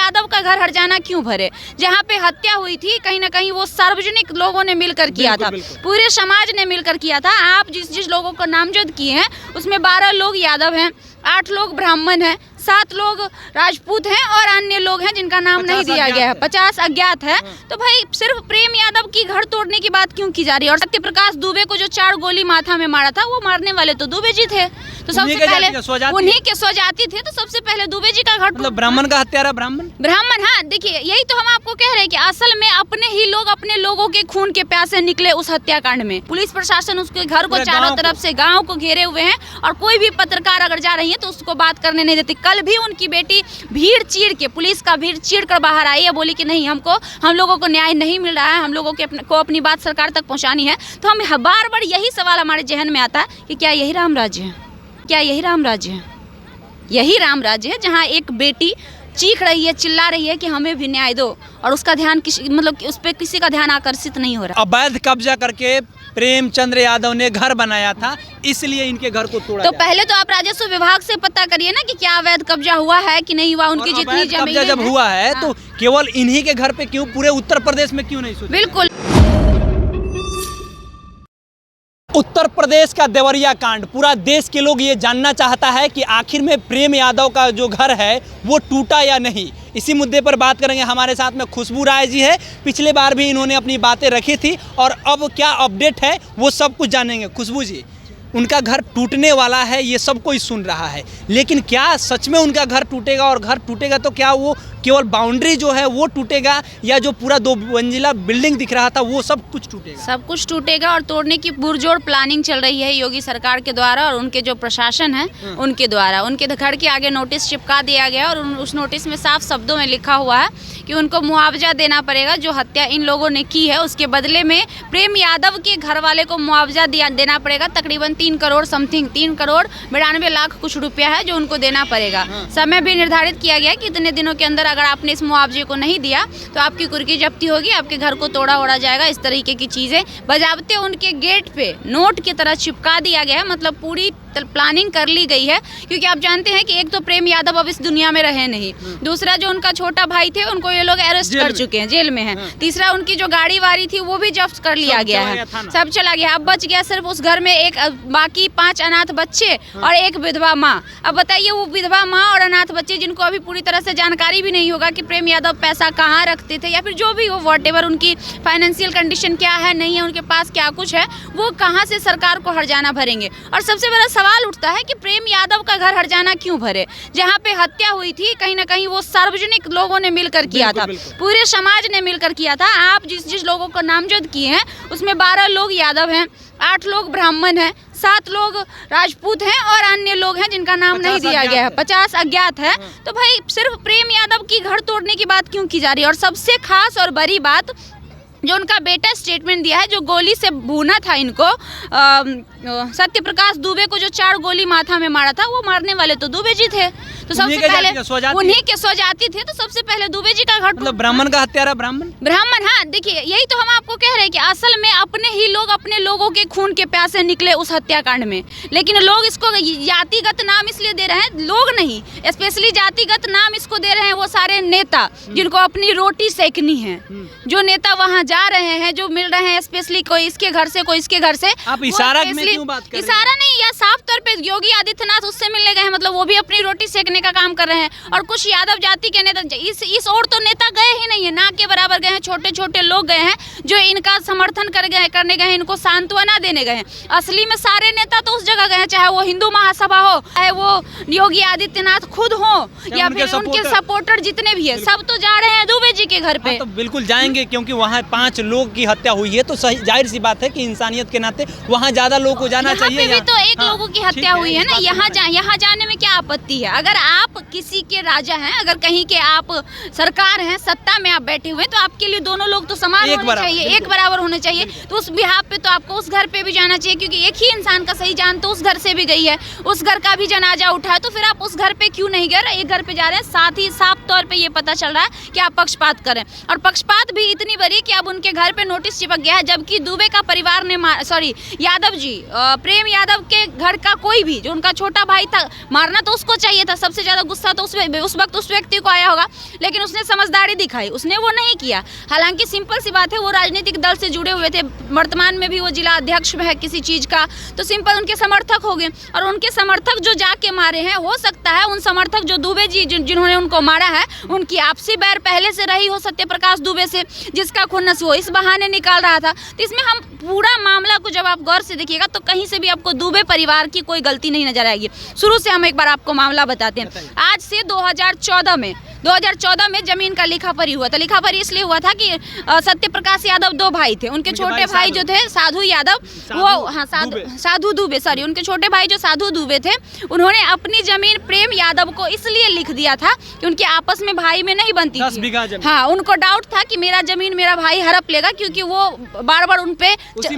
यादव का घर हर्जाना क्यों भरे? जहाँ पे हत्या हुई थी कहीं ना कहीं वो सार्वजनिक लोगों ने मिलकर किया था, पूरे समाज ने मिलकर किया था। आप जिस लोगों को नामजद किए हैं उसमें 12 लोग यादव हैं, 8 लोग ब्राह्मण हैं, 7 लोग राजपूत हैं और अन्य लोग हैं जिनका नाम नहीं दिया गया है, 50 अज्ञात है। तो भाई सिर्फ प्रेम यादव की घर तोड़ने की बात क्यों की जा रही है? और सत्य प्रकाश दुबे को जो 4 गोली माथा में मारा था वो मारने वाले तो दुबे जी थे, तो सबसे पहले उन्हीं के स्वजाति थे, तो सबसे पहले दुबे जी का घर मतलब ब्राह्मण का हत्यारा ब्राह्मण। हाँ देखिए यही तो हम आपको कह रहे हैं कि असल में अपने ही लोग अपने लोगों के खून के प्यासे निकले उस हत्याकांड में। पुलिस प्रशासन उसके घर को चारों तरफ से गाँव को घेरे हुए हैं और कोई भी पत्रकार अगर जा रही है तो उसको बात करने नहीं देती। कल भी उनकी बेटी भीड़ चीर के, पुलिस का भीड़ चीर कर बाहर आई है, बोली कि नहीं हम लोगों को न्याय नहीं मिल रहा है, हम लोगों को अपनी बात सरकार तक पहुंचानी है। तो हम बार बार यही सवाल हमारे जहन में आता है कि क्या यही राम राज्य है? क्या यही राम राज्य है? यही राम राज्य है जहाँ एक बेटी चीख रही है, चिल्ला रही है कि हमें भी न्याय दो और उसका ध्यान उस पर किसी का ध्यान आकर्षित नहीं हो रहा। अवैध कब्जा करके प्रेमचंद्र यादव ने घर बनाया था, इसलिए इनके घर को तोड़ा। तो पहले तो आप राजस्व विभाग से पता करिए ना कि क्या अवैध कब्जा हुआ है कि नहीं हुआ, उनकी जितनी जमीन जब हुआ है तो केवल इन्हीं के घर पे क्यों, पूरे उत्तर प्रदेश में क्यों नहीं सोचा? बिल्कुल। उत्तर प्रदेश का देवरिया कांड, पूरा देश के लोग ये जानना चाहता है कि आखिर में प्रेम यादव का जो घर है वो टूटा या नहीं। इसी मुद्दे पर बात करेंगे। हमारे साथ में खुशबू राय जी है, पिछले बार भी इन्होंने अपनी बातें रखी थी और अब क्या अपडेट है वो सब कुछ जानेंगे। खुशबू जी, उनका घर टूटने वाला है ये सब कोई सुन रहा है, लेकिन क्या सच में उनका घर टूटेगा? और घर टूटेगा तो क्या वो केवल बाउंड्री जो है वो टूटेगा या जो पूरा 2 मंजिला बिल्डिंग दिख रहा था वो सब कुछ टूटेगा? सब कुछ टूटेगा और तोड़ने की पुरजोर प्लानिंग चल रही है योगी सरकार के द्वारा और उनके जो प्रशासन है उनके द्वारा। उनके घर के आगे नोटिस चिपका दिया गया और उस नोटिस में साफ शब्दों में लिखा हुआ है कि उनको मुआवजा देना पड़ेगा। जो हत्या इन लोगों ने की है उसके बदले में प्रेम यादव के घर वाले को मुआवजा देना पड़ेगा, तकरीबन 3 करोड़ समथिंग, 3 करोड़ 92 लाख कुछ रुपया है जो उनको देना पड़ेगा। समय भी निर्धारित किया गया कि इतने दिनों के अंदर अगर आपने इस मुआवजे को नहीं दिया तो आपकी कुर्की जब्ती होगी, आपके घर को तोड़ा ओड़ा जाएगा। इस तरीके की चीजें बजाबते उनके गेट पे नोट की तरह चिपका दिया गया है। मतलब पूरी प्लानिंग कर ली गई है, क्योंकि आप जानते हैं कि एक तो प्रेम यादव अब इस दुनिया में रहे नहीं, दूसरा जो उनका छोटा भाई थे उनको ये लोग अरेस्ट कर चुके हैं, जेल में हैं, तीसरा उनकी जो गाड़ी वाड़ी थी वो भी जब्त कर लिया गया है, सब चला गया। अब बच गया सिर्फ उस घर में एक, बाकी 5 अनाथ बच्चे और एक विधवा माँ। अब बताइए वो विधवा माँ और अनाथ बच्चे जिनको अभी पूरी तरह से जानकारी भी नहीं होगा कि प्रेम यादव पैसा कहाँ रखते थे या फिर जो भी हो, व्हाटएवर उनकी फाइनेंशियल कंडीशन क्या है, नहीं है, उनके पास क्या कुछ है, वो कहाँ से सरकार को हर्जाना भरेंगे। और सबसे बड़ा सवाल उठता है कि प्रेम यादव का घर हर्जाना क्यों भरे? जहाँ पे हत्या हुई थी कहीं ना कहीं वो सार्वजनिक लोगों ने मिलकर किया था, पूरे समाज ने मिलकर किया था। आप जिस लोगों को नामजद किए हैं उसमें 12 लोग यादव हैं, 8 लोग ब्राह्मण हैं, 7 लोग राजपूत हैं और अन्य लोग हैं जिनका नाम नहीं दिया गया है, 50 अज्ञात है। तो भाई सिर्फ प्रेम यादव की घर तोड़ने की बात क्यों की जा रही है? और सबसे खास और बड़ी बात, जो उनका बेटा स्टेटमेंट दिया है, जो गोली से भूना था इनको, सत्य प्रकाश दुबे को जो 4 गोली माथा में मारा था वो मारने वाले तो दुबे जी थे, तो सबसे पहले उन्हीं के स्वजाति थे, तो सबसे पहले दुबे जी का घर। मतलब ब्राह्मण का हत्यारा ब्राह्मण। हाँ देखिए यही तो हम आपको कह रहे हैं कि असल में अपने ही लोग अपने लोगों के खून के प्यासे निकले उस हत्याकांड में, लेकिन लोग इसको जातिगत नाम इसलिए दे रहे हैं, लोग नहीं, स्पेशली जातिगत नाम इसको दे रहे हैं वो सारे नेता जिनको अपनी रोटी सेकनी है, जो नेता वहाँ जा रहे हैं, जो मिल रहे हैं, स्पेशली कोई इसके घर से कोई इसके घर से। आप इशारा में क्यों बात कर रहे हैं? इशारा नहीं, या साफ तौर पे योगी आदित्यनाथ उससे मिलने गए हैं, मतलब वो भी अपनी रोटी सेकने का काम कर रहे हैं। और कुछ यादव जाति के नेता इस ओर तो नेता गए ही नहीं है, ना के बराबर गए हैं, छोटे छोटे लोग गए हैं जो इनका समर्थन करने गए हैं, इनको सांत्वना देने गए हैं। असली में सारे नेता तो उस जगह गए हैं, चाहे वो हिंदू महासभा हो, चाहे वो योगी आदित्यनाथ खुद हो या फिर उनके सपोर्टर जितने भी है, सब तो जा रहे हैं दुबे जी के घर पे। तो बिल्कुल जाएंगे, क्योंकि वहाँ 5 लोग की हत्या हुई है, तो सही जाहिर सी बात है कि इंसानियत के नाते वहाँ ज्यादा लोगों को जाना चाहिए। भी तो एक लोगों की हत्या हुई है ना, यहाँ जाने में क्या आपत्ति है? अगर आप किसी के राजा हैं, अगर कहीं के आप सरकार हैं, सत्ता में आप बैठे हुए हैं, तो आपके लिए दोनों लोग तो समान होने चाहिए, एक बराबर होने चाहिए। तो उस बिहाफ पे तो आपको उस घर पे भी जाना चाहिए, क्योंकि एक ही इंसान का सही जान तो उस घर से भी गई है, उस घर का भी जनाजा उठा है, तो फिर आप उस घर पे क्यों नहीं गए? एक घर पे जा रहे हैं। साथ ही साफ तौर पे ये पता चल रहा है कि आप पक्षपात करें, और पक्षपात भी इतनी बड़ी कि अब उनके घर पे नोटिस चिपक गया है, जबकि दुबे का परिवार ने यादव जी, प्रेम यादव के घर का कोई भी जो उनका छोटा भाई था, मारना तो उसको चाहिए था। सबसे ज़्यादा गुस्सा तो उस वक्त उस व्यक्ति को आया होगा, लेकिन उसने समझदारी दिखाई, उसने वो नहीं किया। हालांकि सिंपल सी बात है, वो राजनीतिक दल से जुड़े हुए थे, वर्तमान में भी वो जिला अध्यक्ष है किसी चीज़ का, तो सिंपल उनके समर्थक हो गए। और उनके समर्थक जो जाके मारे हैं, हो सकता है उन समर्थक जो दुबे जी जिन्होंने उनको मारा है, उनकी आपसी बैर पहले से रही हो सत्यप्रकाश दुबे से, जिसका खुन्नस वो इस बहाने निकाल रहा था। तो इसमें हम पूरा मामला को जब आप गौर से देखिएगा तो कहीं से भी आपको दुबे परिवार की कोई गलती नहीं नजर आएगी। शुरू से हम एक बार आपको मामला बताते हैं। आज से 2014 में जमीन का लिखापरी हुआ था। लिखापरी इसलिए हुआ था कि सत्यप्रकाश यादव 2 भाई थे, उनके छोटे भाई जो थे साधु यादव, साधु दुबे, सॉरी, उनके छोटे भाई जो साधु दुबे थे, उन्होंने अपनी जमीन प्रेम यादव को इसलिए लिख दिया था कि उनके आपस में भाई में नहीं बनती थी। हाँ, उनको डाउट था कि मेरा जमीन मेरा भाई हड़प लेगा, क्योंकि वो बार बार उन पे उसी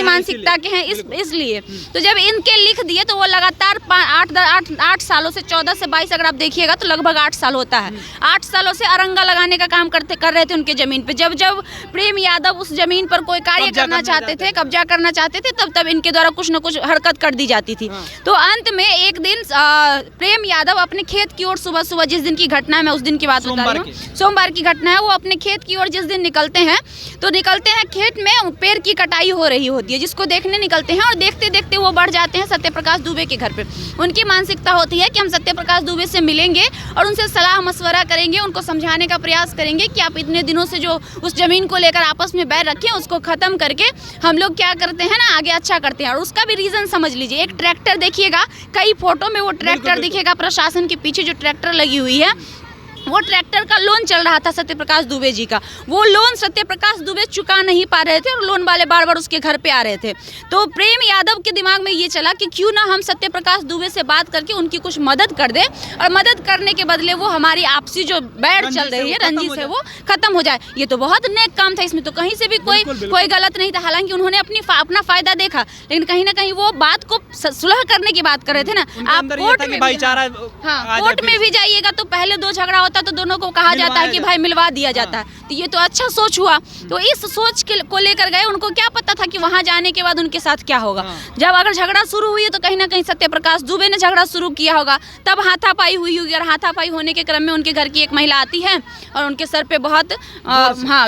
मानसिकता के हैं, इसलिए। तो जब इनके लिख दिए तो वो लगातार 8 सालों से 14 से 22, अगर आप देखिएगा तो लगभग 8 साल होता है, 8 सालों से अरंगा लगाने का काम कर रहे थे उनके जमीन पे। जब प्रेम यादव उस जमीन पर कोई कार्य करना चाहते थे, कब्जा करना चाहते थे, तब इनके द्वारा कुछ न कुछ हरकत कर दी जाती थी। तो अंत में एक दिन प्रेम यादव अपने खेत की ओर सुबह, जिस दिन की घटना है, मैं उस दिन की बात बता रही हूँ, सोमवार की घटना है, वो अपने खेत की ओर जिस दिन निकलते हैं खेत में पेड़ की कटाई हो रही होती है, जिसको देखने निकलते हैं, और देखते देखते वो बढ़ जाते हैं सत्यप्रकाश दुबे के घर पे। उनकी मानसिकता होती है कि हम सत्यप्रकाश दुबे से मिलेंगे और उनसे सलाह मशवरा करेंगे, उनको समझाने का प्रयास करेंगे कि आप इतने दिनों से जो उस जमीन को लेकर आपस में बैर रखें, उसको खत्म करके हम लोग क्या करते हैं ना, आगे अच्छा करते हैं। और उसका भी रीजन समझ लीजिए, एक ट्रैक्टर देखिएगा, कई फोटो में वो ट्रैक्टर दिखेगा, प्रशासन के पीछे जो ट्रैक्टर लगी हुई है, वो ट्रैक्टर का लोन चल रहा था सत्यप्रकाश दुबे जी का। वो लोन सत्यप्रकाश दुबे चुका नहीं पा रहे थे और लोन वाले बार बार उसके घर पे आ रहे थे। तो प्रेम यादव के दिमाग में ये चला कि क्यों ना हम सत्यप्रकाश दुबे से बात करके उनकी कुछ मदद कर दें, और मदद करने के बदले वो हमारी आपसी जो बैर चल रही है, रंजिश है, वो खत्म हो जाए। ये तो बहुत नेक काम था, इसमें तो कहीं से भी कोई गलत नहीं था। हालांकि उन्होंने अपना फायदा देखा, लेकिन कहीं ना कहीं वो बात को सुलह करने की बात कर रहे थे ना। आप कोर्ट में भी जाइएगा तो पहले 2 झगड़ा होता तो दोनों को कहा जाता है कि भाई मिलवा दिया जाता है। तो ये तो अच्छा सोच हुआ। तो इस सोच को लेकर गए, उनको क्या पता था कि वहां जाने के बाद उनके साथ क्या होगा। जब अगर झगड़ा शुरू हुई तो कहीं ना कहीं सत्यप्रकाश दुबे ने झगड़ा शुरू किया होगा, तब हाथापाई हुई होगी, और हाथापाई होने के क्रम में उनके घर की एक महिला आती है और उनके सर पे बहुत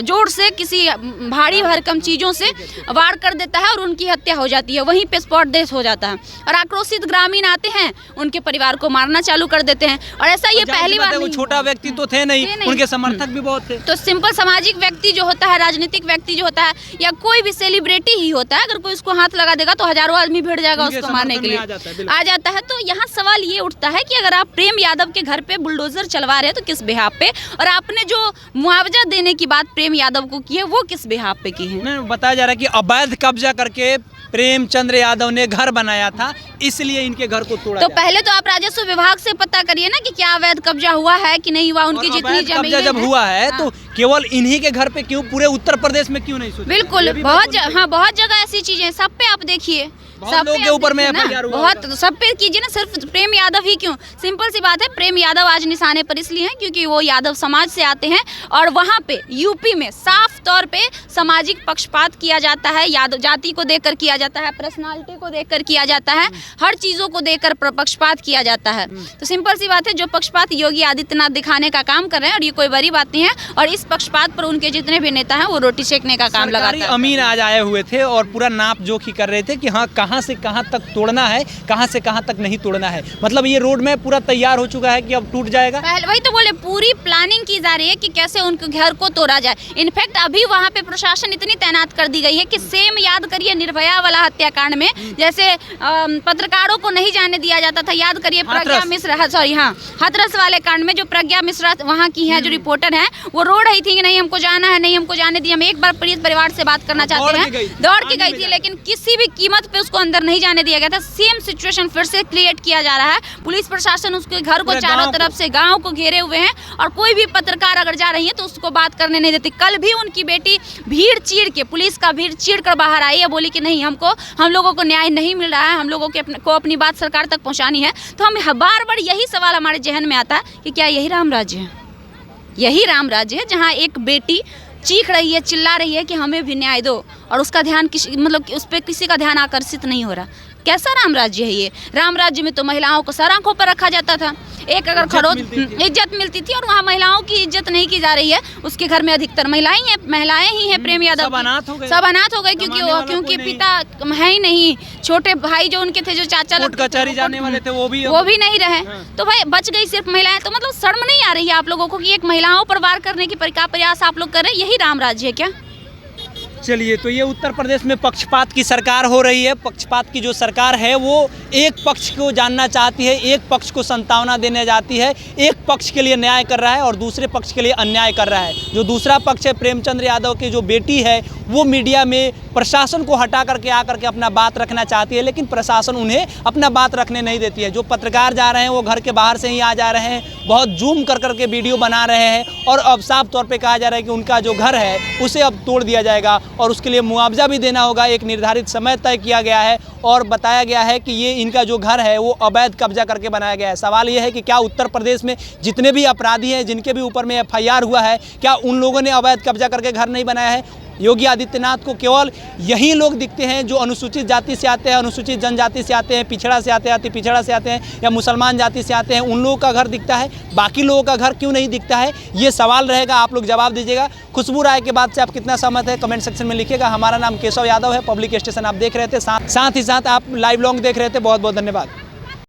जोर से किसी भारी भरकम चीजों से वार कर देता है और उनकी हत्या हो जाती है। वहीं पे स्पॉट डेथ हो जाता है और आक्रोशित ग्रामीण आते हैं, उनके परिवार को मारना चालू कर देते हैं। और ऐसा ये पहली बार नहीं, छोटा व्यक्ति तो थे नहीं, उनके समर्थक भी बहुत थे। तो सिंपल सामाजिक व्यक्ति जो होता है, राजनीतिक व्यक्ति जो होता है, या कोई भी सेलिब्रिटी ही होता है, अगर कोई उसको हाथ लगा देगा तो हजारों आदमी भिड़ जाएगा उसको मारने के लिए, आ जाता है। तो यहाँ सवाल ये उठता है कि अगर आप प्रेम यादव के घर पे बुलडोजर चलवा रहे हैं तो किस बिहाफ पे, और आपने जो मुआवजा देने की बात प्रेम यादव को की है वो किस बिहाफ पे की है? बताया जा रहा है कि अवैध कब्जा करके प्रेमचंद्र यादव ने घर बनाया था, इसलिए इनके घर को तोड़ा। तो पहले तो आप राजस्व विभाग से पता करिए ना कि क्या अवैध कब्जा हुआ है कि नहीं हुआ, उनकी जितनी जमीन जब हुआ है तो केवल इन्हीं के घर पे क्यों, पूरे उत्तर प्रदेश में क्यों नहीं? बिल्कुल, बहुत जगह ऐसी चीजें, सब पे आप देखिए, सब लोगों के ऊपर में बहुत, सब पे कीजिए ना, सिर्फ प्रेम यादव ही क्यों? सिंपल सी बात है, प्रेम यादव आज निशाने पर इसलिए हैं क्योंकि वो यादव समाज से आते हैं, और वहाँ पे यूपी में साफ तौर पे सामाजिक पक्षपात किया जाता है, यादव जाति को देखकर किया जाता है, पर्सनालिटी को देखकर किया जाता है, हर चीज़ों को देखकर पक्षपात किया जाता है। तो सिंपल सी बात है, जो पक्षपात योगी आदित्यनाथ दिखाने का काम कर रहे हैं, और ये कोई बड़ी बात नहीं है, और इस पक्षपात पर उनके जितने भी नेता हैं वो रोटी सेकने का काम लगाते हैं। अमीन आज आए हुए थे और पूरा नाप जोखी कर रहे थे कि हाँ कहाँ से कहाँ तक तोड़ना है, कहाँ से कहाँ तक नहीं तोड़ना है। मतलब ये रोड में पूरा तैयार हो चुका है कि अब टूट जाएगा। वही तो बोले, पूरी प्लानिंग की जा रही है कि कैसे उनके घर को तोड़ा जाए। इनफैक्ट अभी वहाँ पे प्रशासन इतनी तैनात कर दी गई है कि सेम याद करिए निर्भया वाला हत्याकांड में जैसे पत्रकारों को नहीं जाने दिया जाता था, याद करिए प्रज्ञा मिश्रा, सॉरी हाँ, हाथरस वाले कांड में जो प्रज्ञा मिश्रा वहाँ की है, जो रिपोर्टर है, वो रो रही थी कि नहीं हमको जाना है, नहीं हमको जाने दिया। हम एक बार पीड़ित परिवार से बात करना चाहते हैं, दौड़ के गई थी, लेकिन किसी भी कीमत पे उसको अंदर नहीं जाने दिया गया था। सेम सिचुएशन फिर से क्रिएट किया जा रहा है। पुलिस प्रशासन उसके घर को चारों तरफ से गांव को घेरे हुए हैं, और कोई भी पत्रकार अगर जा रही है तो उसको बात करने नहीं देती। कल भी उनकी बेटी भीड़ चीर के, पुलिस का भीड़ चीर कर बाहर आई है, बोली कि नहीं हम लोगों को न्याय नहीं मिल रहा है, हम लोगों को अपनी बात सरकार तक पहुंचानी है। तो हम बार बार यही सवाल हमारे जहन में आता है कि क्या यही राम राज्य है? यही राम राज्य है जहाँ एक बेटी चीख रही है, चिल्ला रही है कि हमें भी न्याय दो, और उसका ध्यान उस पर किसी का ध्यान आकर्षित नहीं हो रहा। कैसा राम राज्य है ये? राम राज्य में तो महिलाओं को सर आंखों पर रखा जाता था, एक अगर खड़ो इज्जत मिलती थी, और वहाँ महिलाओं की इज्जत नहीं की जा रही है। उसके घर में अधिकतर महिलाएं ही हैं। प्रेम यादव सब अनाथ हो गए क्योंकि पिता है ही नहीं। छोटे भाई जो उनके थे, जो चाचा कचहरी जाने वाले थे, वो भी नहीं रहे। तो भाई बच गई सिर्फ महिलाएं। तो मतलब शर्म नहीं आ रही है आप लोगों को कि एक महिलाओं पर वार करने की प्रयास आप लोग कर रहे हैं? यही राम राज्य है क्या? चलिए, तो ये उत्तर प्रदेश में पक्षपात की सरकार हो रही है। पक्षपात की जो सरकार है वो एक पक्ष को जानना चाहती है, एक पक्ष को संतावना देने जाती है, एक पक्ष के लिए न्याय कर रहा है और दूसरे पक्ष के लिए अन्याय कर रहा है। जो दूसरा पक्ष है, प्रेमचंद्र यादव की जो बेटी है, वो मीडिया में प्रशासन को हटा करके आकर के अपना बात रखना चाहती है, लेकिन प्रशासन उन्हें अपना बात रखने नहीं देती है। जो पत्रकार जा रहे हैं वो घर के बाहर से ही आ जा रहे हैं, बहुत जूम कर करके वीडियो बना रहे हैं, और अब साफ तौर पे कहा जा रहा है कि उनका जो घर है उसे अब तोड़ दिया जाएगा और उसके लिए मुआवजा भी देना होगा। एक निर्धारित समय तय किया गया है और बताया गया है कि ये इनका जो घर है वो अवैध कब्जा करके बनाया गया है। सवाल ये है कि क्या उत्तर प्रदेश में जितने भी अपराधी हैं, जिनके भी ऊपर में FIR हुआ है, क्या उन लोगों ने अवैध कब्जा करके घर नहीं बनाया है? योगी आदित्यनाथ को केवल यही लोग दिखते हैं जो अनुसूचित जाति से आते हैं, अनुसूचित जनजाति से आते हैं, पिछड़ा से आते हैं, अति पिछड़ा से आते हैं, या मुसलमान जाति से आते हैं, उन लोगों का घर दिखता है, बाकी लोगों का घर क्यों नहीं दिखता है? ये सवाल रहेगा, आप लोग जवाब दीजिएगा। खुशबू राय के बाद से आप कितना सहमत है कमेंट सेक्शन में लिखिएगा। हमारा नाम केशव यादव है, पब्लिक स्टेशन आप देख रहे थे, साथ ही साथ आप लाइव लॉन्ग देख रहे थे। बहुत बहुत धन्यवाद।